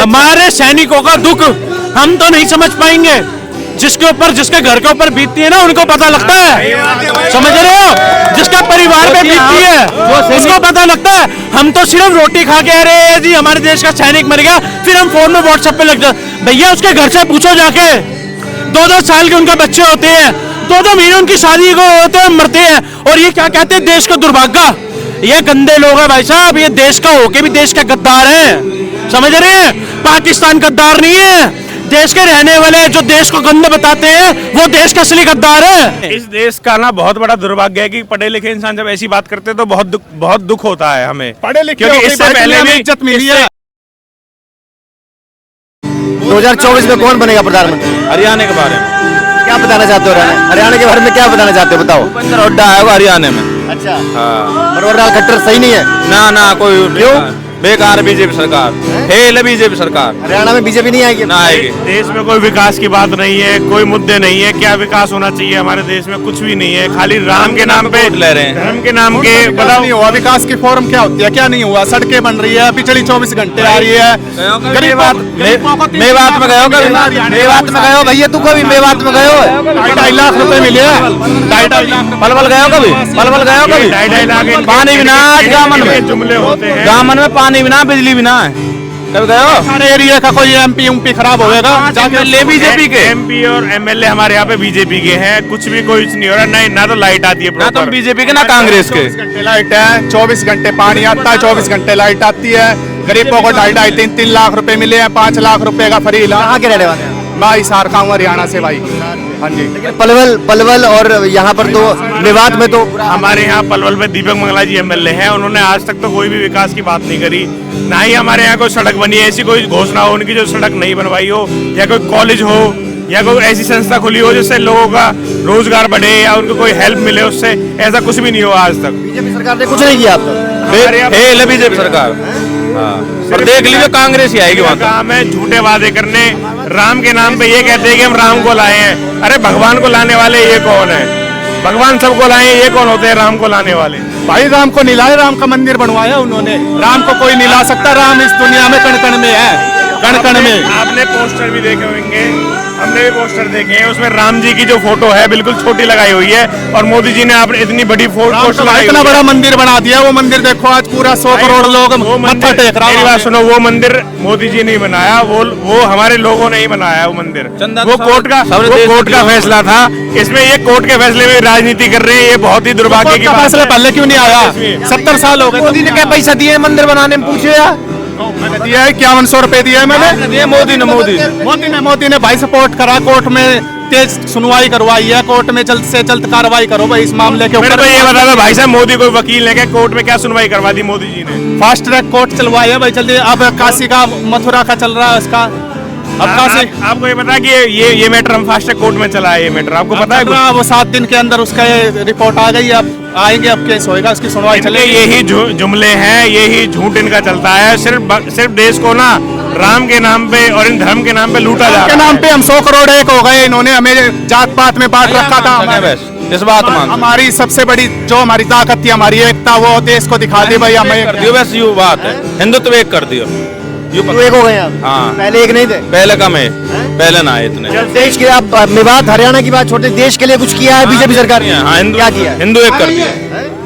हमारे सैनिकों का दुख हम तो नहीं समझ पाएंगे, जिसके घर के ऊपर बीतती है ना उनको पता लगता है, समझ रहे हो? जिसका परिवार पे बीतती है उसको पता लगता है। हम तो सिर्फ रोटी खा के अरे जी हमारे देश का सैनिक मर गया, फिर हम फोन में व्हाट्सएप पे लग जाते। भैया उसके घर से पूछो जाके, 2-2 साल के उनके बच्चे होते हैं, 2-2 महीने उनकी शादी को होते हैं, मरते हैं, और ये क्या कहते हैं देश का दुर्भाग्य। ये गंदे लोग हैं भाई साहब, ये देश का होके भी देश का गद्दार है, समझ रहे हैं? पाकिस्तान गद्दार नहीं है, देश के रहने वाले जो देश को गंदा बताते हैं वो देश का असली गद्दार है। इस देश का ना बहुत बड़ा दुर्भाग्य है कि पढ़े लिखे इंसान जब ऐसी बात करते हैं तो बहुत दुख होता है हमें। पढ़े लिखे क्योंकि इससे पहले भी इज्जत मिली है। 2024 में कौन बनेगा प्रधानमंत्री? हरियाणा के बारे में क्या बताना चाहते हो? हरियाणा के बारे में क्या बताना चाहते हो, बताओ। भूपेंद्र हुड्डा आएगा हरियाणा में। अच्छा, हाँ। मनोहर खट्टर सही नहीं है? ना कोई क्यों? बेकार बीजेपी सरकार, फेल बीजेपी सरकार। हरियाणा में बीजेपी नहीं आएगी? ना आएगी। देश में कोई विकास की बात नहीं है, कोई मुद्दे नहीं है। क्या विकास होना चाहिए हमारे देश में? कुछ भी नहीं है, खाली राम के नाम पे ले रहे हैं, धर्म के नाम के। बताओ नहीं हुआ विकास की फॉर्म क्या होती है, क्या नहीं हुआ? सड़कें बन रही है, पिछली 24 घंटे आ रही है। मेवात में गए हो कभी? मेवात में गए हो भैया? तू कभी मेवात में गए हो? 2.5 लाख रुपए मिले हैं। 2.5 लाख। पलवल गए हो कभी? पलवल गए हो कभी? 2.5 लाख पानी बिना दामन में, जुमले होते हैं। दामन में पानी बिना बिजली बिना है, कभी गए हो? सारे एरिया का कोई एमपी खराब होएगा जाके ले बीजेपी के। एमपी और एमएलए हमारे यहाँ पे बीजेपी के हैं, कुछ भी कोई नहीं हो रहा। ना तो लाइट आती है, ना तो बीजेपी के ना कांग्रेस के। 24 घंटे लाइट है, 24 घंटे पानी आता है, 24 घंटे लाइट आती है। गरीबों को 2.5-3 लाख रुपए मिले हैं, 5 लाख रुपए का फ्री इलाज। कहाँ के रहने वाले हैं? मैं हिसार का हूँ, हरियाणा से भाई। हाँ जी। पलवल और यहाँ पर तो मेवात में तो हमारे यहाँ पलवल में दीपक मंगला जी एमएलए हैं, उन्होंने आज तक तो कोई भी विकास की बात नहीं करी। ना ही हमारे यहाँ कोई सड़क बनी है, ऐसी कोई घोषणा हो उनकी जो सड़क नहीं बनवाई हो, या कोई कॉलेज हो, या कोई ऐसी संस्था खुली हो जिससे लोगों का रोजगार बढ़े या उनको कोई हेल्प मिले उससे। ऐसा कुछ भी नहीं हुआ आज तक। बीजेपी सरकार ने कुछ नहीं किया अब तक। फेल बीजेपी सरकार। पर देख लीजिए कांग्रेस ही आएगी वहाँ। काम है झूठे वादे करने, राम के नाम पे ये कहते हैं कि हम राम को लाए हैं। अरे भगवान को लाने वाले ये कौन है? भगवान सबको लाए, ये कौन होते हैं राम को लाने वाले? भाई राम को निलाए, राम का मंदिर बनवाया उन्होंने। राम को कोई निला सकता? राम इस दुनिया में कण कण में है, कण कण में। आपने पोस्टर भी देखे होंगे, हमने भी पोस्टर देखे हैं, उसमें राम जी की जो फोटो है बिल्कुल छोटी लगाई हुई है, और मोदी जी ने आपने इतनी बड़ी पोस्टर लगाई। इतना बड़ा मंदिर बना दिया। वो मंदिर देखो आज पूरा 100 करोड़ लोग मत्था टेक रहा है। मेरी बात सुनो, वो मंदिर मोदी जी नहीं बनाया, वो हमारे लोगों ने ही बनाया। वो मंदिर वो कोर्ट का फैसला था। इसमें ये कोर्ट के फैसले में राजनीति कर रहे हैं, ये बहुत ही दुर्भाग्य की बात है। फैसला पहले क्यों नहीं आया? 70 साल हो गए। मोदी ने क्या पैसा दिए मंदिर बनाने में, पूछे यार? मैंने दिया है 5100 रुपए दिया है मैंने। मोदी ने भाई सपोर्ट करा, कोर्ट में तेज सुनवाई करवाई है, कोर्ट में जल्द से जल्द कार्रवाई करो भाई इस मामले के ऊपर। तो ये बता दो भाई साहब, मोदी कोई वकील है क्या? कोर्ट में क्या सुनवाई करवा दी मोदी जी ने? फास्ट ट्रैक कोर्ट चलवाई है भाई जल्दी। अब काशी का मथुरा का चल रहा है उसका। अब काशी आपको ये पता है कि ये मैटर हम फास्ट ट्रैक कोर्ट में चला है? ये मैटर आपको पता है? वो 7 दिन के अंदर उसका रिपोर्ट आ गई। अब आएंगे, अब केस होएगा, उसकी सुनवाई चलेगी। यही जुमले हैं, यही झूठ इनका चलता है। सिर्फ देश को ना राम के नाम पे और इन धर्म के नाम पे लूटा जा रहा है। नाम पे हम 100 करोड़ एक हो गए। इन्होंने हमें जात पात में बांट रखा था। इस बात मान हमारी सबसे बड़ी जो हमारी ताकत थी, हमारी एकता, वो देश को दिखा दी भाई हमें। कर दियो, बस ये बात है, हिंदुत्व एक कर दियो। एक हो गए आप? हाँ, पहले एक नहीं थे? पहले कम है, पहले ना इतने। देश के आप मेवात हरियाणा की बात छोड़ दे, देश के लिए कुछ किया है बीजेपी सरकार ने? हाँ, क्या किया? हिंदू एक कर दिया।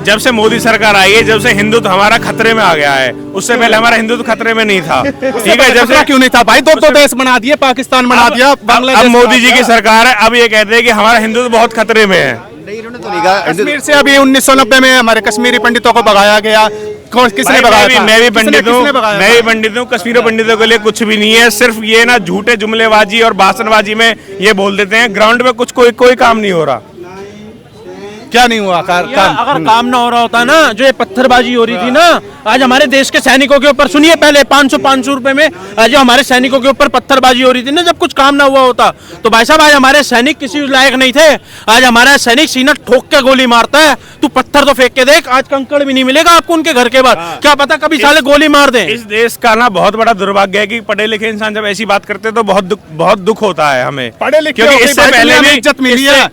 जब से मोदी सरकार आई है, जब से हिंदुत्व हमारा खतरे में आ गया है, उससे पहले हमारा हिंदुत्व खतरे में नहीं था। ठीक है, जब से क्यों नहीं था भाई? दो देश बना दिए, पाकिस्तान बना दिया, अब मोदी जी की सरकार है, अब ये कहते हैं कि हमारा हिंदुत्व बहुत खतरे में है। नहीं, इन्होंने तो नहीं कहा। कश्मीर से अभी 1990 में हमारे कश्मीरी पंडितों को भगाया गया। किसने भगाया था? मैं भी पंडित हूँ। कश्मीरी पंडितों के लिए कुछ भी नहीं है। सिर्फ ये ना झूठे जुमलेबाजी और भाषणबाजी में ये बोल देते हैं। ग्राउंड में कुछ कोई काम नहीं हो रहा। क्या नहीं हुआ? अगर काम ना हो रहा होता ना, जो ये पत्थरबाजी हो रही थी ना, आज हमारे देश के सैनिकों के ऊपर, सुनिए पहले 500 रुपए में जो हमारे सैनिकों के ऊपर पत्थरबाजी हो रही थी ना, जब कुछ काम ना हुआ होता तो भाई साहब आज हमारे सैनिक किसी लायक नहीं थे। आज हमारा सैनिक सीना ठोक के गोली मारता है, तू पत्थर तो फेंक के देख, आज कंकड़ भी नहीं मिलेगा आपको उनके घर के बाद। क्या पता कभी साले गोली मार दे। इस देश का ना बहुत बड़ा दुर्भाग्य है कि पढ़े लिखे इंसान जब ऐसी बात करते हैं तो बहुत दुख होता है हमें। पढ़े लिखे क्योंकि इससे पहले भी इज्जत मिली है।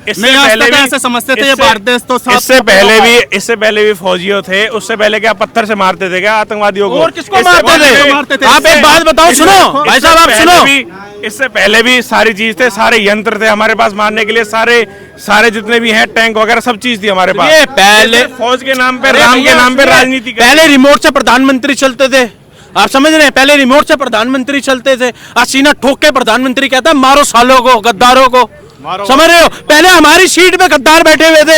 ऐसे समझते थे ये भारत देश तो साफ इससे पहले भी फौजियों थे। उससे पहले क्या पत्थर से मारते थे क्या आतंकवादियों को? और किसको मारते थे? आप एक बात बताओ, सुनो भाई साहब, आप सुनो। इससे पहले भी सारी चीज थे, सारे यंत्र थे हमारे पास मारने के लिए, सारे जितने भी हैं टैंक वगैरह सब चीज थी हमारे पास। ये पहले फौज के नाम पे, राम के नाम पे राजनीति पहले रिमोट से प्रधानमंत्री चलते थे, आप समझ रहे हैं? पहले रिमोट से प्रधानमंत्री चलते थे। आज सीना ठोक के प्रधानमंत्री कहता है मारो सालों को, गद्दारों को, समझ रहे हो? पहले हमारी सीट पे गद्दार बैठे हुए थे,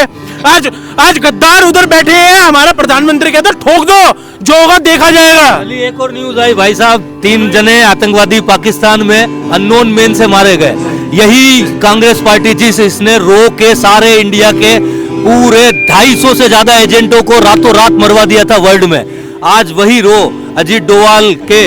आज गद्दार उधर बैठे हैं, हमारा प्रधानमंत्री कहता है ठोक दो, जो होगा देखा जाएगा। एक और न्यूज आई भाई साहब, 3 जने आतंकवादी पाकिस्तान में अननोन मेन से मारे गए। यही कांग्रेस पार्टी जिस इसने रो के सारे इंडिया के पूरे 250 से ज्यादा एजेंटों को रातों रात मरवा दिया था वर्ल्ड में, आज वही रो अजीत डोवाल के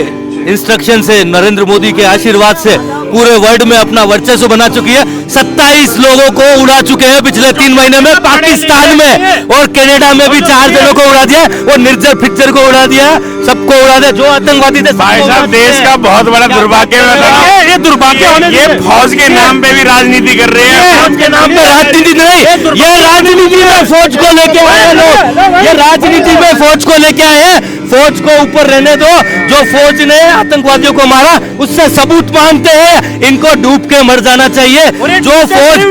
इंस्ट्रक्शन से, नरेंद्र मोदी के आशीर्वाद से पूरे वर्ल्ड में अपना वर्चस्व बना चुकी है। 27 लोगों को उड़ा चुके हैं पिछले 3 महीने में पाकिस्तान में, और कनाडा में भी 4 जनों को उड़ा दिया, और निर्जर पिक्चर को उड़ा दिया, सबको उड़ा दिया जो आतंकवादी थे। भाई साहब, देश का बहुत बड़ा दुर्भाग्य है, ये दुर्भाग्य होने ये फौज के नाम पे भी राजनीति कर रहे हैं। फौज के नाम पे राजनीति नहीं, ये राजनीति में फौज को लेके आए लोग, ये राजनीति में फौज को लेके आए हैं। फौज को ऊपर रहने दो, जो फौज ने आतंकवादियों को मारा उससे सबूत मांगते हैं, इनको डूब के मर जाना चाहिए। जो फौज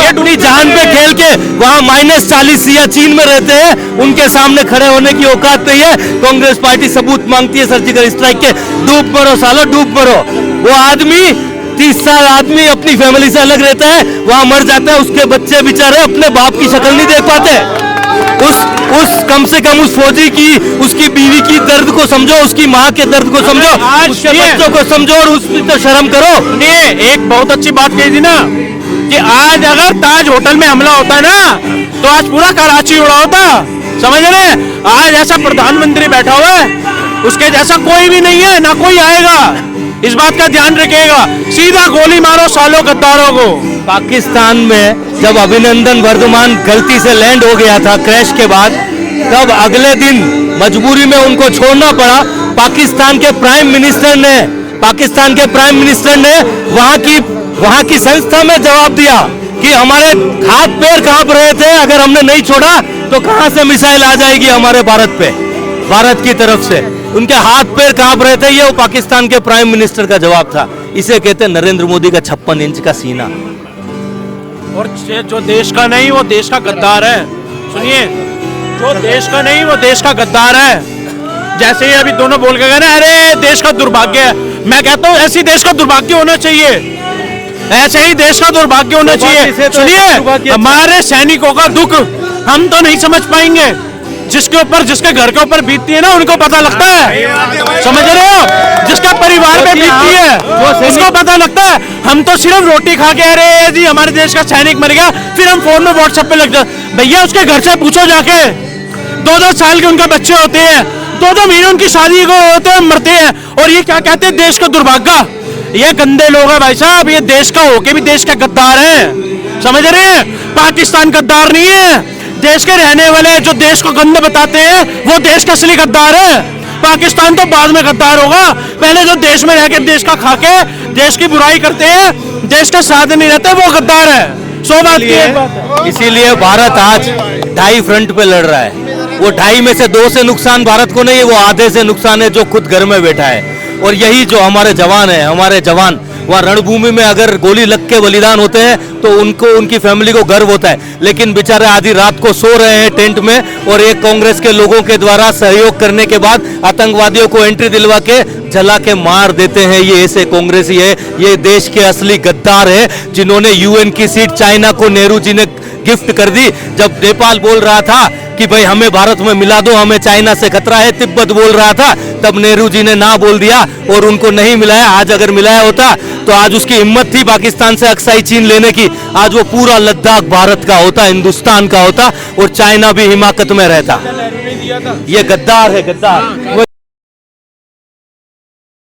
अपनी जान पे खेल के वहाँ -40 या चीन में रहते हैं, उनके सामने खड़े होने की औकात नहीं है। कांग्रेस पार्टी सबूत मांगती है सर्जिकल स्ट्राइक के, डूब मरो सालो, डूब मरो। वो आदमी 30 साल आदमी अपनी फैमिली से अलग रहता है, वहां मर जाता है, उसके बच्चे बेचारे अपने बाप की शक्ल नहीं देख पाते। उस कम से कम उस फौजी की, उसकी बीवी की दर्द को समझो, उसकी माँ के दर्द को समझो, उसके बच्चों को समझो, और उस पर तो शर्म करो। ये एक बहुत अच्छी बात कही थी ना कि आज अगर ताज होटल में हमला होता है ना, तो आज पूरा कराची उड़ा होता, समझ रहे हैं? आज ऐसा प्रधानमंत्री बैठा हुआ है, उसके जैसा कोई भी नहीं है, ना कोई आएगा, इस बात का ध्यान रखिएगा। सीधा गोली मारो सालों गद्दारों को। पाकिस्तान में जब अभिनंदन वर्धमान गलती से लैंड हो गया था क्रैश के बाद, तब अगले दिन मजबूरी में उनको छोड़ना पड़ा। पाकिस्तान के प्राइम मिनिस्टर ने वहां की संस्था में जवाब दिया कि हमारे हाथ पैर कांप रहे थे, अगर हमने नहीं छोड़ा तो कहां से मिसाइल आ जाएगी हमारे भारत पे, भारत की तरफ से। उनके हाथ पैर कांप रहे थे, ये वो पाकिस्तान के प्राइम मिनिस्टर का जवाब था। इसे कहते हैं नरेंद्र मोदी का 56 इंच का सीना। और जो देश का नहीं वो देश का गद्दार है। सुनिए, जो देश का नहीं वो देश का गद्दार है। जैसे ही अभी दोनों बोल के गए ना, अरे देश का दुर्भाग्य है, मैं कहता हूँ ऐसी देश का दुर्भाग्य होना चाहिए, ऐसे ही देश का दुर्भाग्य होना चाहिए। सुनिए, हमारे सैनिकों का दुख हम तो नहीं समझ पाएंगे, जिसके घर के ऊपर बीतती है ना उनको पता लगता है, समझ रहे हो? जिसका परिवार पे बीतती है उसको पता लगता है। हम तो सिर्फ रोटी खा के, अरे जी हमारे देश का सैनिक मर गया, फिर हम फोन में व्हाट्सएप पे लग जाते। भैया उसके घर से पूछो जाके, 2-2 साल के उनके बच्चे होते हैं, 2-2 महीने उनकी शादी को होते हैं, मरते हैं, और ये क्या कहते हैं देश का दुर्भाग्य। ये गंदे लोग हैं भाई साहब, ये देश का होके भी देश का गद्दार है, समझ रहे हैं? पाकिस्तान गद्दार नहीं है, देश के रहने वाले जो देश को गंदा बताते हैं वो देश का असली गद्दार है। पाकिस्तान तो बाद में गद्दार होगा, पहले जो देश में रह के देश का खा के देश की बुराई करते हैं, देश का साथ नहीं रहते, वो गद्दार है। 100 बात की। इसीलिए भारत आज 2.5 फ्रंट पे लड़ रहा है। वो 2.5 में से 2 से नुकसान भारत को नहीं है, वो आधे से नुकसान है जो खुद घर में बैठा है। और यही जो हमारे जवान है, हमारे जवान वहाँ रणभूमि में अगर गोली लग के बलिदान होते हैं तो उनको, उनकी फैमिली को गर्व होता है, लेकिन बेचारे आधी रात को सो रहे हैं टेंट में, और एक कांग्रेस के लोगों के द्वारा सहयोग करने के बाद आतंकवादियों को एंट्री दिलवा के जला के मार देते हैं। ये ऐसे कांग्रेसी है, ये देश के असली गद्दार है, जिन्होंने यूएन की सीट चाइना को नेहरू जी ने गिफ्ट कर दी। जब नेपाल बोल रहा था कि भाई हमें भारत में मिला दो, हमें चाइना से खतरा है, तिब्बत बोल रहा था, तब नेहरू जी ने ना बोल दिया और उनको नहीं मिलाया। आज अगर मिलाया होता तो आज उसकी हिम्मत थी पाकिस्तान से अक्साई चीन लेने की, आज वो पूरा लद्दाख भारत का होता, हिंदुस्तान का होता, और चाइना भी हिमाकत में रहता। ये गद्दार है, गद्दार।